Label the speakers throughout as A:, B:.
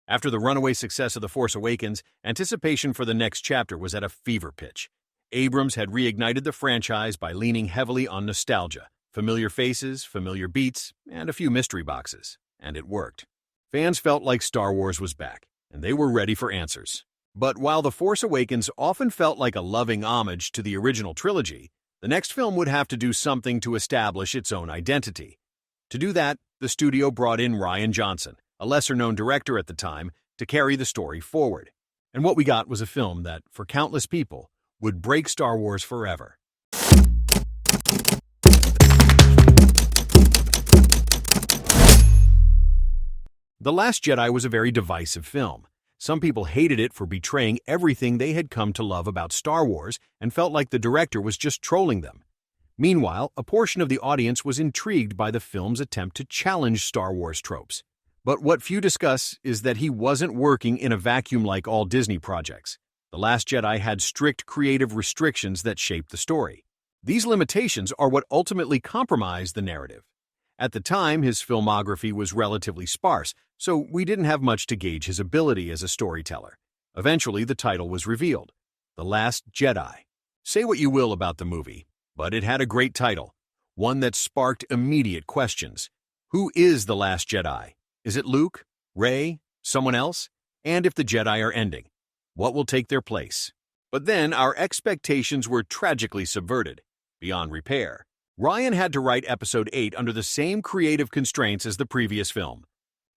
A: After the runaway success of The Force Awakens, anticipation for the next chapter was at a fever pitch. Abrams had reignited the franchise by leaning heavily on nostalgia, familiar faces, familiar beats, and a few mystery boxes. And it worked. Fans felt like Star Wars was back, and they were ready for answers. But while The Force Awakens often felt like a loving homage to the original trilogy, the next film would have to do something to establish its own identity. To do that, the studio brought in Rian Johnson, a lesser-known director at the time, to carry the story forward. And what we got was a film that, for countless people, would break Star Wars forever. The Last Jedi was a very divisive film. Some people hated it for betraying everything they had come to love about Star Wars and felt like the director was just trolling them. Meanwhile, a portion of the audience was intrigued by the film's attempt to challenge Star Wars tropes. But what few discuss is that he wasn't working in a vacuum like all Disney projects. The Last Jedi had strict creative restrictions that shaped the story. These limitations are what ultimately compromised the narrative. At the time, his filmography was relatively sparse, so we didn't have much to gauge his ability as a storyteller. Eventually, the title was revealed, The Last Jedi. Say what you will about the movie, but it had a great title, one that sparked immediate questions. Who is the Last Jedi? Is it Luke, Rey, someone else? And if the Jedi are ending, what will take their place? But then our expectations were tragically subverted, beyond repair. Rian had to write Episode 8 under the same creative constraints as the previous film.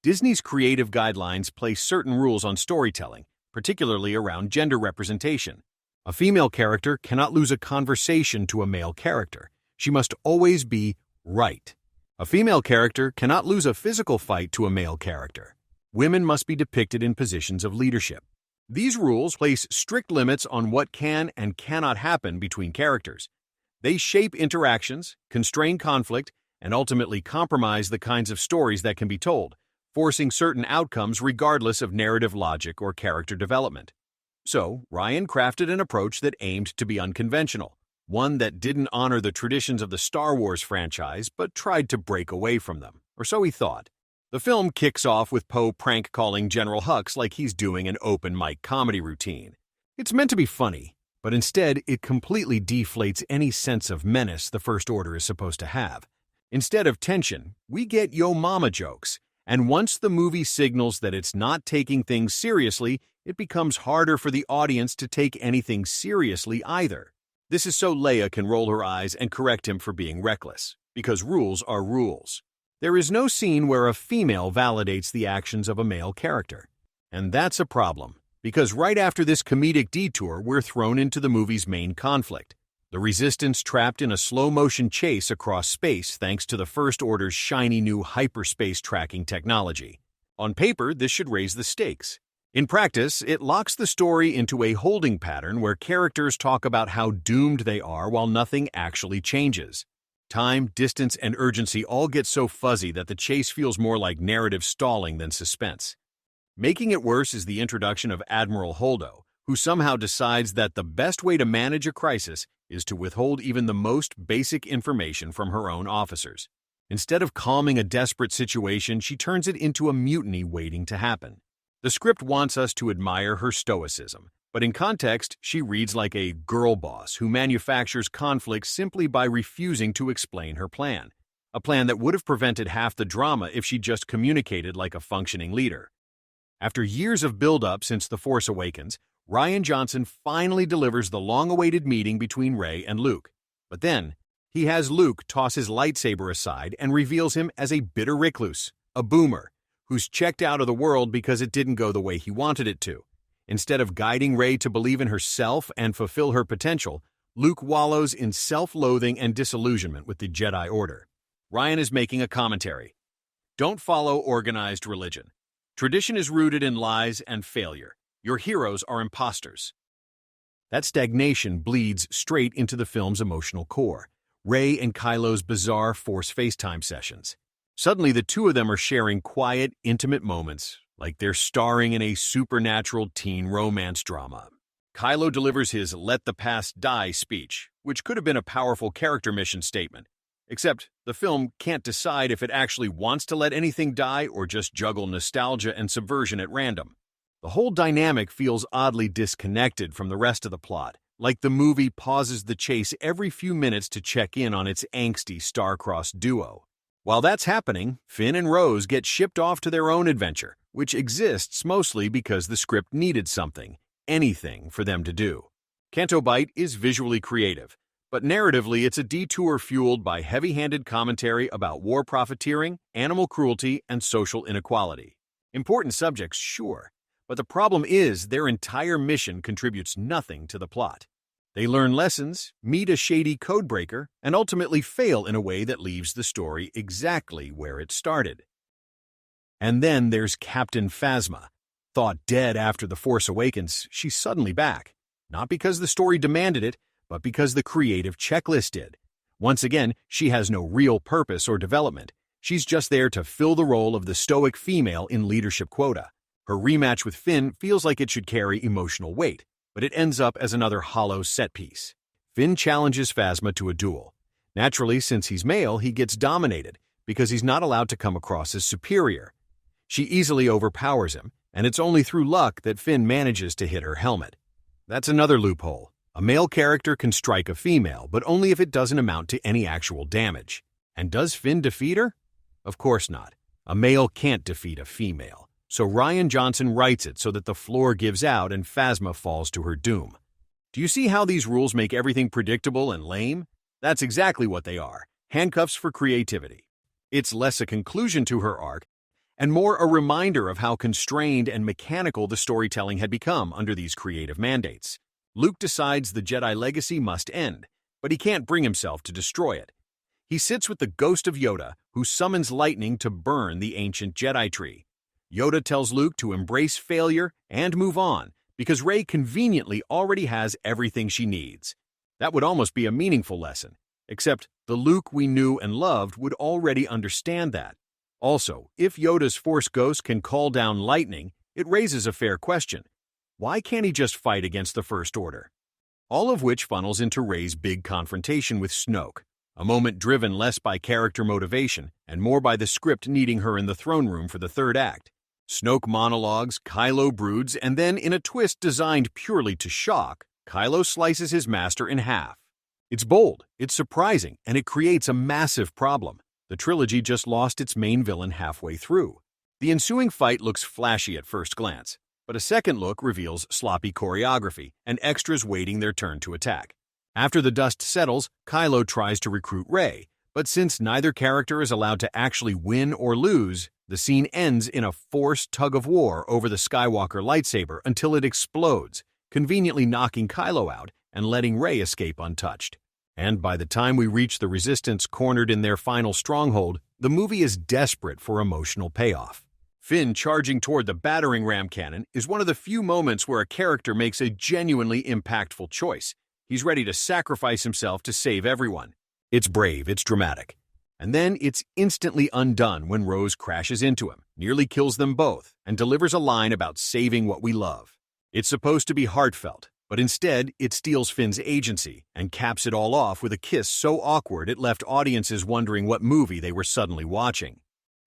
A: Disney's creative guidelines place certain rules on storytelling, particularly around gender representation. A female character cannot lose a conversation to a male character. She must always be right. A female character cannot lose a physical fight to a male character. Women must be depicted in positions of leadership. These rules place strict limits on what can and cannot happen between characters. They shape interactions, constrain conflict, and ultimately compromise the kinds of stories that can be told, forcing certain outcomes regardless of narrative logic or character development. So, Rian crafted an approach that aimed to be unconventional, one that didn't honor the traditions of the Star Wars franchise but tried to break away from them, or so he thought. The film kicks off with Poe prank-calling General Hux like he's doing an open-mic comedy routine. It's meant to be funny, but instead it completely deflates any sense of menace the First Order is supposed to have. Instead of tension, we get yo mama jokes, and once the movie signals that it's not taking things seriously, it becomes harder for the audience to take anything seriously either. This is so Leia can roll her eyes and correct him for being reckless, because rules are rules. There is no scene where a female validates the actions of a male character. And that's a problem, because right after this comedic detour, we're thrown into the movie's main conflict. The Resistance trapped in a slow-motion chase across space thanks to the First Order's shiny new hyperspace tracking technology. On paper, this should raise the stakes. In practice, it locks the story into a holding pattern where characters talk about how doomed they are while nothing actually changes. Time, distance, and urgency all get so fuzzy that the chase feels more like narrative stalling than suspense. Making it worse is the introduction of Admiral Holdo, who somehow decides that the best way to manage a crisis is to withhold even the most basic information from her own officers. Instead of calming a desperate situation, she turns it into a mutiny waiting to happen. The script wants us to admire her stoicism, but in context, she reads like a girl boss who manufactures conflict simply by refusing to explain her plan. A plan that would have prevented half the drama if she just communicated like a functioning leader. After years of build-up since The Force Awakens, Rian Johnson finally delivers the long-awaited meeting between Rey and Luke. But then, he has Luke toss his lightsaber aside and reveals him as a bitter recluse, a boomer, who's checked out of the world because it didn't go the way he wanted it to. Instead of guiding Rey to believe in herself and fulfill her potential, Luke wallows in self-loathing and disillusionment with the Jedi Order. Rian is making a commentary. Don't follow organized religion. Tradition is rooted in lies and failure. Your heroes are imposters. That stagnation bleeds straight into the film's emotional core. Rey and Kylo's bizarre Force FaceTime sessions. Suddenly, the two of them are sharing quiet, intimate moments, like they're starring in a supernatural teen romance drama. Kylo delivers his "Let the Past Die" speech, which could have been a powerful character mission statement. Except the film can't decide if it actually wants to let anything die or just juggle nostalgia and subversion at random. The whole dynamic feels oddly disconnected from the rest of the plot, like the movie pauses the chase every few minutes to check in on its angsty star-crossed duo. While that's happening, Finn and Rose get shipped off to their own adventure, which exists mostly because the script needed something, anything, for them to do. Canto Bight is visually creative, but narratively it's a detour fueled by heavy-handed commentary about war profiteering, animal cruelty, and social inequality. Important subjects, sure, but the problem is their entire mission contributes nothing to the plot. They learn lessons, meet a shady codebreaker, and ultimately fail in a way that leaves the story exactly where it started. And then there's Captain Phasma. Thought dead after The Force Awakens, she's suddenly back. Not because the story demanded it, but because the creative checklist did. Once again, she has no real purpose or development. She's just there to fill the role of the stoic female in leadership quota. Her rematch with Finn feels like it should carry emotional weight, but it ends up as another hollow set piece. Finn challenges Phasma to a duel. Naturally, since he's male, he gets dominated because he's not allowed to come across as superior. She easily overpowers him, and it's only through luck that Finn manages to hit her helmet. That's another loophole. A male character can strike a female, but only if it doesn't amount to any actual damage. And does Finn defeat her? Of course not. A male can't defeat a female. So Rian Johnson writes it so that the floor gives out and Phasma falls to her doom. Do you see how these rules make everything predictable and lame? That's exactly what they are, handcuffs for creativity. It's less a conclusion to her arc and more a reminder of how constrained and mechanical the storytelling had become under these creative mandates. Luke decides the Jedi legacy must end, but he can't bring himself to destroy it. He sits with the ghost of Yoda, who summons lightning to burn the ancient Jedi tree. Yoda tells Luke to embrace failure and move on, because Rey conveniently already has everything she needs. That would almost be a meaningful lesson, except the Luke we knew and loved would already understand that. Also, if Yoda's Force Ghost can call down lightning, it raises a fair question. Why can't he just fight against the First Order? All of which funnels into Rey's big confrontation with Snoke, a moment driven less by character motivation and more by the script needing her in the throne room for the third act. Snoke monologues, Kylo broods, and then in a twist designed purely to shock, Kylo slices his master in half. It's bold, it's surprising, and it creates a massive problem. The trilogy just lost its main villain halfway through. The ensuing fight looks flashy at first glance, but a second look reveals sloppy choreography and extras waiting their turn to attack. After the dust settles, Kylo tries to recruit Rey, but since neither character is allowed to actually win or lose, the scene ends in a forced tug-of-war over the Skywalker lightsaber until it explodes, conveniently knocking Kylo out and letting Rey escape untouched. And by the time we reach the Resistance cornered in their final stronghold, the movie is desperate for emotional payoff. Finn charging toward the battering ram cannon is one of the few moments where a character makes a genuinely impactful choice. He's ready to sacrifice himself to save everyone. It's brave, it's dramatic. And then it's instantly undone when Rose crashes into him, nearly kills them both, and delivers a line about saving what we love. It's supposed to be heartfelt, but instead it steals Finn's agency and caps it all off with a kiss so awkward it left audiences wondering what movie they were suddenly watching.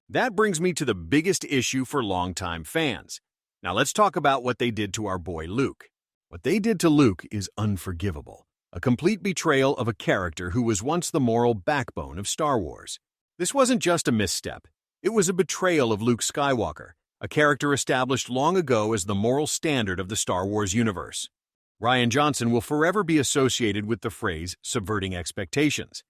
A: That brings me to the biggest issue for longtime fans. Now let's talk about what they did to our boy Luke. What they did to Luke is unforgivable. A complete betrayal of a character who was once the moral backbone of Star Wars. This wasn't just a misstep. It was a betrayal of Luke Skywalker, a character established long ago as the moral standard of the Star Wars universe. Rian Johnson will forever be associated with the phrase subverting expectations.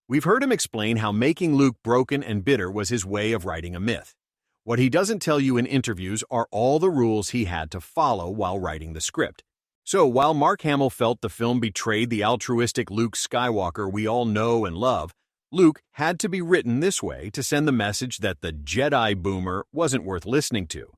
A: We've heard him explain how making Luke broken and bitter was his way of writing a myth. What he doesn't tell you in interviews are all the rules he had to follow while writing the script. So while Mark Hamill felt the film betrayed the altruistic Luke Skywalker we all know and love, Luke had to be written this way to send the message that the Jedi boomer wasn't worth listening to.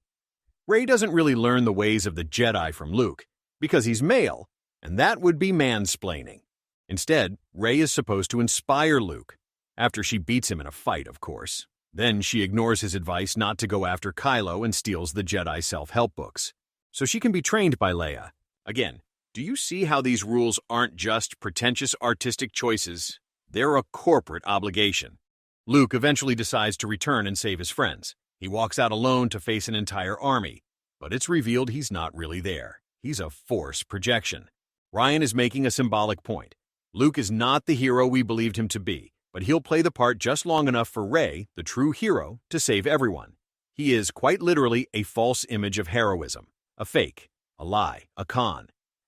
A: Rey doesn't really learn the ways of the Jedi from Luke, because he's male, and that would be mansplaining. Instead, Rey is supposed to inspire Luke, after she beats him in a fight, of course. Then she ignores his advice not to go after Kylo and steals the Jedi self-help books, so she can be trained by Leia. Again, do you see how these rules aren't just pretentious artistic choices? they're a corporate obligation. Luke eventually decides to return and save his friends. He walks out alone to face an entire army, but it's revealed he's not really there. He's a Force projection. Rian is making a symbolic point. Luke is not the hero we believed him to be, but he'll play the part just long enough for Rey, the true hero, to save everyone. He is quite literally a false image of heroism, a fake, a lie, a con.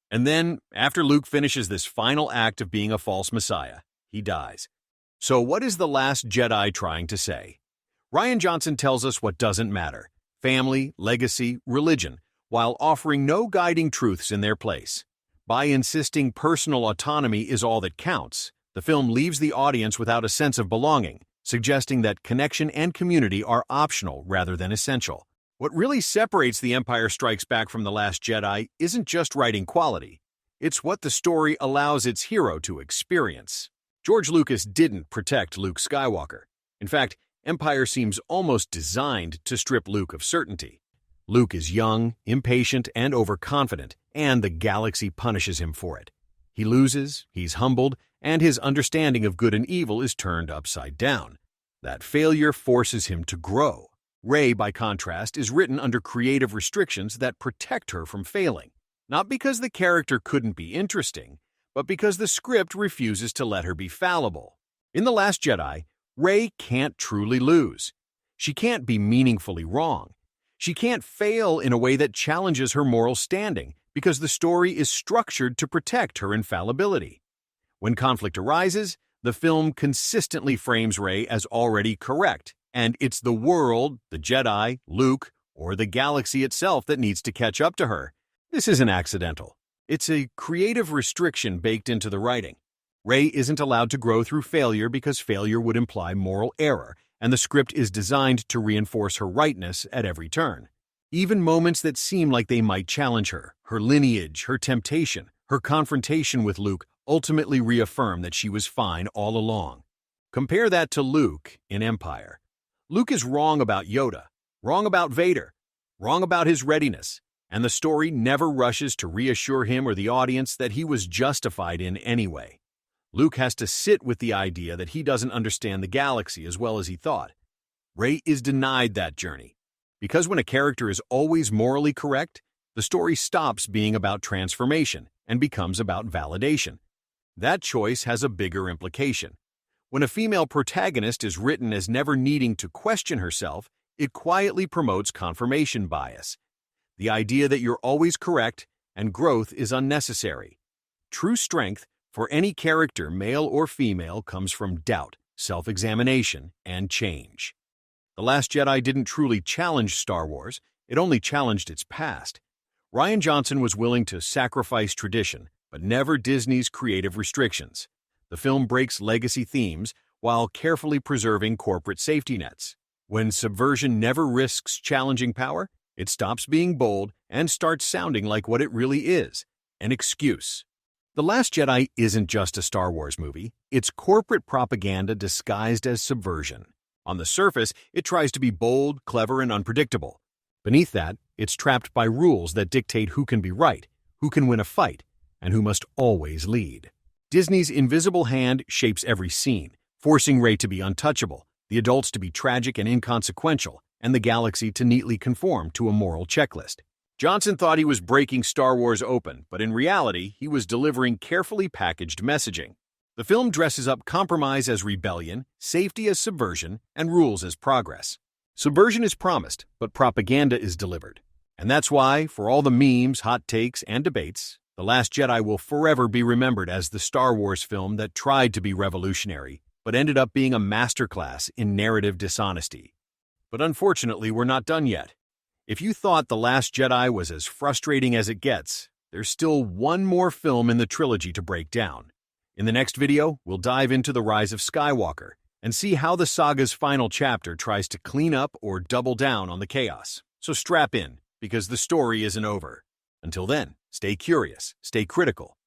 A: And then, after Luke finishes this final act of being a false messiah, he dies. So what is The Last Jedi trying to say? Rian Johnson tells us what doesn't matter: family, legacy, religion, while offering no guiding truths in their place. By insisting personal autonomy is all that counts, the film leaves the audience without a sense of belonging, suggesting that connection and community are optional rather than essential. What really separates The Empire Strikes Back from The Last Jedi isn't just writing quality. It's what the story allows its hero to experience. George Lucas didn't protect Luke Skywalker. In fact, Empire seems almost designed to strip Luke of certainty. Luke is young, impatient, and overconfident, and the galaxy punishes him for it. He loses, he's humbled, and his understanding of good and evil is turned upside down. That failure forces him to grow. Rey, by contrast, is written under creative restrictions that protect her from failing, not because the character couldn't be interesting, but because the script refuses to let her be fallible. In The Last Jedi, Rey can't truly lose. She can't be meaningfully wrong. She can't fail in a way that challenges her moral standing because the story is structured to protect her infallibility. When conflict arises, the film consistently frames Rey as already correct, and it's the world, the Jedi, Luke, or the galaxy itself that needs to catch up to her. This isn't accidental. It's a creative restriction baked into the writing. Rey isn't allowed to grow through failure because failure would imply moral error, and the script is designed to reinforce her rightness at every turn. Even moments that seem like they might challenge her, her lineage, her temptation, her confrontation with Luke, ultimately reaffirm that she was fine all along. Compare that to Luke in Empire. Luke is wrong about Yoda, wrong about Vader, wrong about his readiness, and the story never rushes to reassure him or the audience that he was justified in any way. Luke has to sit with the idea that he doesn't understand the galaxy as well as he thought. Rey is denied that journey. Because when a character is always morally correct, the story stops being about transformation and becomes about validation. That choice has a bigger implication. When a female protagonist is written as never needing to question herself, it quietly promotes confirmation bias. The idea that you're always correct and growth is unnecessary. True strength for any character, male or female, comes from doubt, self-examination, and change. The Last Jedi didn't truly challenge Star Wars, it only challenged its past. Rian Johnson was willing to sacrifice tradition, but never Disney's creative restrictions. The film breaks legacy themes while carefully preserving corporate safety nets. When Subversion never risks challenging power, it stops being bold and starts sounding like what it really is, an excuse. The Last Jedi isn't just a Star Wars movie, it's corporate propaganda disguised as subversion. On the surface, it tries to be bold, clever, and unpredictable. Beneath that, it's trapped by rules that dictate who can be right, who can win a fight, and who must always lead. Disney's invisible hand shapes every scene, forcing Rey to be untouchable, the adults to be tragic and inconsequential, and the galaxy to neatly conform to a moral checklist. Johnson thought he was breaking Star Wars open, but in reality, he was delivering carefully packaged messaging. The film dresses up compromise as rebellion, safety as subversion, and rules as progress. Subversion is promised, but propaganda is delivered. And that's why, for all the memes, hot takes, and debates, The Last Jedi will forever be remembered as the Star Wars film that tried to be revolutionary, but ended up being a masterclass in narrative dishonesty. But unfortunately, we're not done yet. If you thought The Last Jedi was as frustrating as it gets, there's still one more film in the trilogy to break down. In the next video, we'll dive into the rise of Skywalker and see how the saga's final chapter tries to clean up or double down on the chaos. So strap in, because the story isn't over. Until then, stay curious, stay critical,